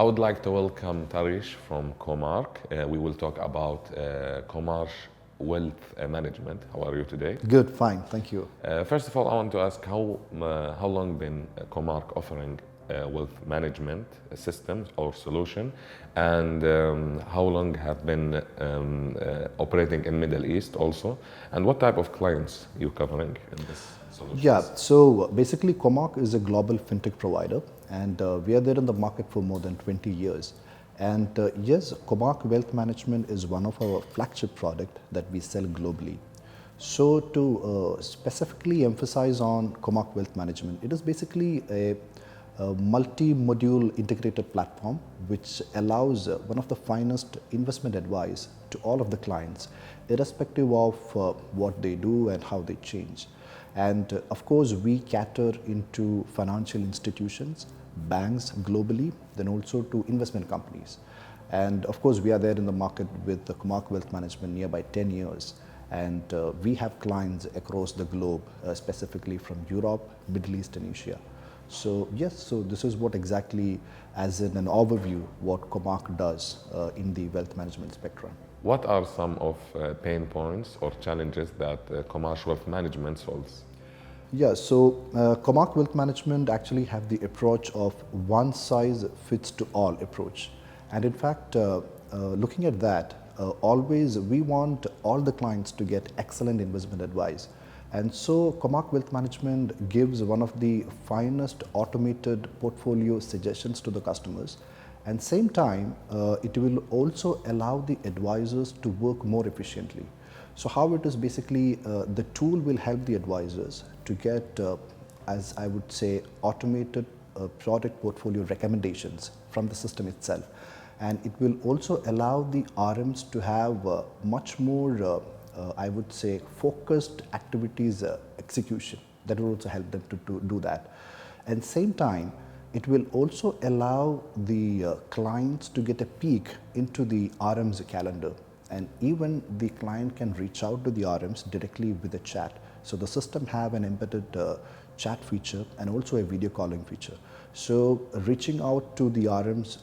I would like to welcome Tarish from Comarch. We will talk about Comarch wealth management. How are you today? Good, fine, thank you. First of all, I want to ask how long been Comarch offering wealth management systems or solution, and how long have been operating in Middle East also, and what type of clients you covering in this solution? Yeah, so basically Comarch is a global fintech provider, and we are there in the market for more than 20 years. And yes, Comarch Wealth Management is one of our flagship product that we sell globally. So to specifically emphasize on Comarch Wealth Management, it is basically a multi-module integrated platform which allows one of the finest investment advice to all of the clients, irrespective of what they do and how they change. And of course, we cater into financial institutions, banks globally, then also to investment companies. And of course, we are there in the market with the Comarch Wealth Management nearby 10 years. And we have clients across the globe, specifically from Europe, Middle East, and Asia. So yes, so this is what exactly, as in an overview, what Comarch does in the wealth management spectrum. What are some of pain points or challenges that Comarch Wealth Management solves? Yeah, so Comarch Wealth Management actually have the approach of one size fits to all approach. And in fact, looking at that, always we want all the clients to get excellent investment advice. And so Comarch Wealth Management gives one of the finest automated portfolio suggestions to the customers. And same time, it will also allow the advisors to work more efficiently. So how it is basically, the tool will help the advisors to get, as I would say, automated product portfolio recommendations from the system itself. And it will also allow the RMs to have much more, I would say, focused activities execution. That will also help them to do that. And same time, it will also allow the clients to get a peek into the RM's calendar. And even the client can reach out to the RMs directly with a chat. So the system have an embedded chat feature and also a video calling feature. So reaching out to the RMs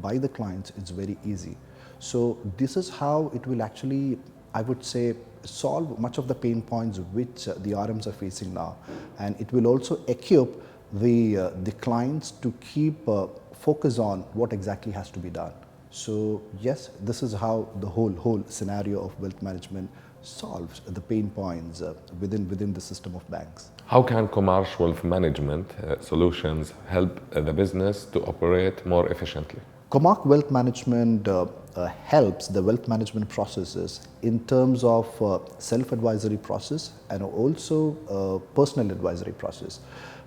by the clients is very easy. So this is how it will actually, I would say, solve much of the pain points which the RMs are facing now. And it will also equip the clients to keep focus on what exactly has to be done. So yes, this is how the whole scenario of wealth management solves the pain points within the system of banks. How can Comarch Wealth Management solutions help the business to operate more efficiently? Comarch Wealth Management helps the wealth management processes in terms of self-advisory process and also personal advisory process.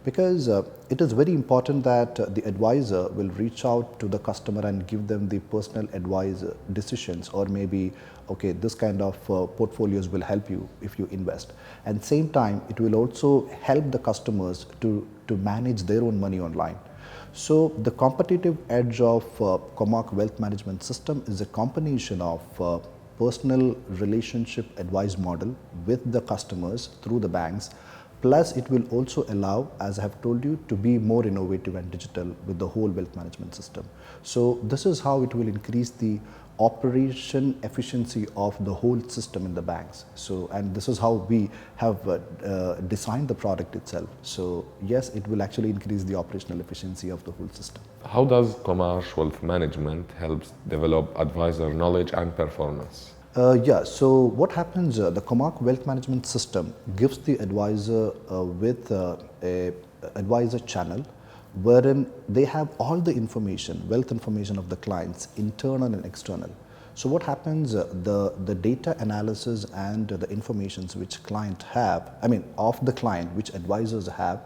Because it is very important that the advisor will reach out to the customer and give them the personal advice decisions, or maybe, okay, this kind of portfolios will help you if you invest. And same time, it will also help the customers to manage their own money online. So the competitive edge of Comarch Wealth Management System is a combination of personal relationship advice model with the customers through the banks. Plus, it will also allow, as I have told you, to be more innovative and digital with the whole wealth management system. So this is how it will increase the operation efficiency of the whole system in the banks. So, and this is how we have designed the product itself. So yes, it will actually increase the operational efficiency of the whole system. How does Comarch Wealth Management helps develop advisor knowledge and performance? Yeah, so what happens, the Comarch Wealth Management System gives the advisor with a advisor channel wherein they have all the information, wealth information of the clients, internal and external. So what happens, the data analysis and the informations which client have, of the client, which advisors have,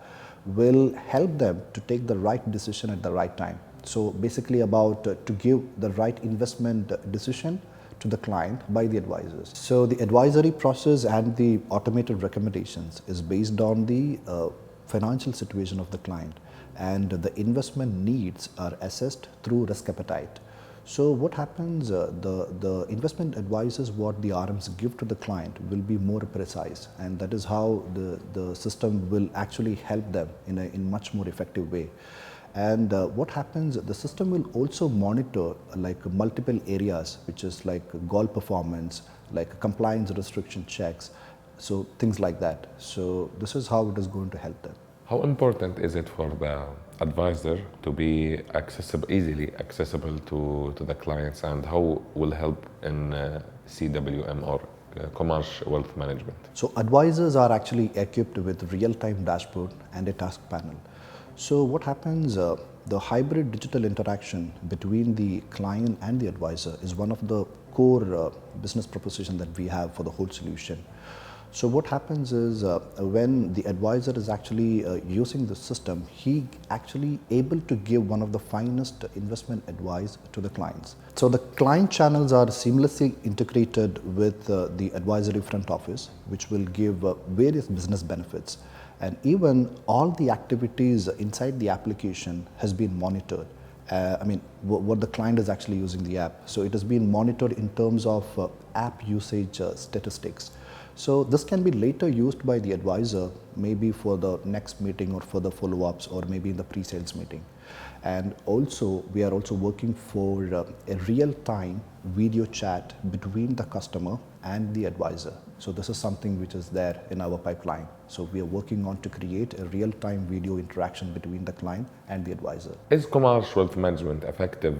will help them to take the right decision at the right time. So basically about to give the right investment decision to the client by the advisors. So the advisory process and the automated recommendations is based on the financial situation of the client, and the investment needs are assessed through risk appetite. So what happens, the investment advices what the RMs give to the client will be more precise, and that is how the system will actually help them in much more effective way. And what happens, the system will also monitor like multiple areas, which is like goal performance, like compliance restriction checks, so things like that. So this is how it is going to help them. How important is it for the advisor to be accessible, easily accessible to the clients, and how will help in CWM or Comarch wealth management? So advisors are actually equipped with real-time dashboard and a task panel. So what happens, the hybrid digital interaction between the client and the advisor is one of the core business proposition that we have for the whole solution. So what happens is when the advisor is actually using the system, he actually able to give one of the finest investment advice to the clients. So the client channels are seamlessly integrated with the advisory front office, which will give various business benefits. And even all the activities inside the application has been monitored. What the client is actually using the app. So it has been monitored in terms of app usage statistics. So this can be later used by the advisor, maybe for the next meeting or for the follow-ups, or maybe in the pre-sales meeting. And also, we are also working for a real-time video chat between the customer and the advisor. So this is something which is there in our pipeline. So we are working on to create a real-time video interaction between the client and the advisor. Is Comarch wealth management effective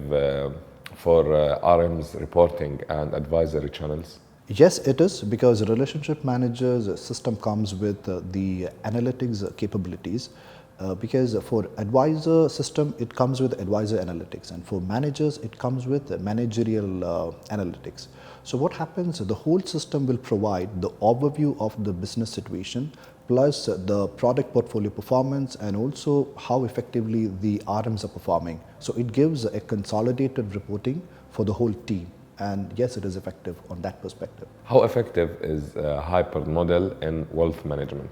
for RM's reporting and advisory channels? Yes, it is, because relationship managers system comes with the analytics capabilities. Because for advisor system, it comes with advisor analytics, and for managers, it comes with managerial analytics. So what happens, the whole system will provide the overview of the business situation, plus the product portfolio performance, and also how effectively the RMs are performing. So it gives a consolidated reporting for the whole team. And yes, it is effective on that perspective. How effective is a hybrid model in wealth management?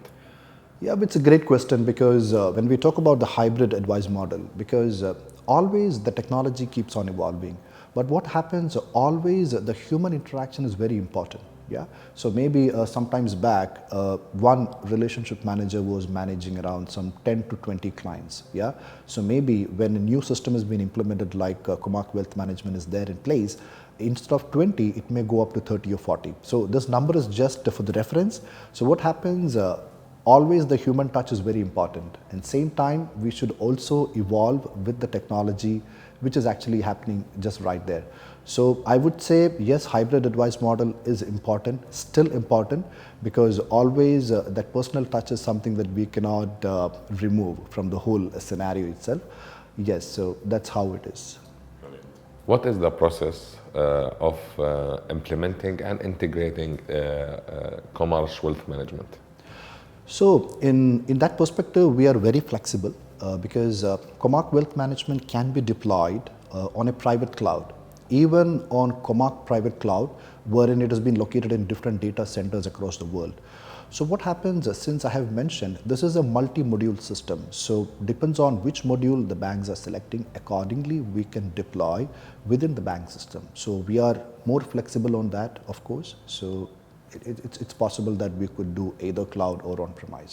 Yeah, it's a great question, because when we talk about the hybrid advice model, because always the technology keeps on evolving. But what happens, always the human interaction is very important. Yeah. So maybe sometimes back, one relationship manager was managing around some 10 to 20 clients. Yeah. So maybe when a new system has been implemented, like Comarch Wealth Management is there in place, instead of 20, it may go up to 30 or 40. So this number is just for the reference. So what happens, always the human touch is very important. And same time, we should also evolve with the technology, which is actually happening just right there. So I would say, yes, hybrid advice model is important, still important, because always that personal touch is something that we cannot remove from the whole scenario itself. Yes, so that's how it is. What is the process of implementing and integrating Comarch wealth management? So in that perspective, we are very flexible because Comarch Wealth Management can be deployed on a private cloud, even on Comarch private cloud, wherein it has been located in different data centers across the world. So what happens, since I have mentioned, this is a multi-module system. So depends on which module the banks are selecting, accordingly we can deploy within the bank system. So we are more flexible on that, of course. So it's possible that we could do either cloud or on-premise.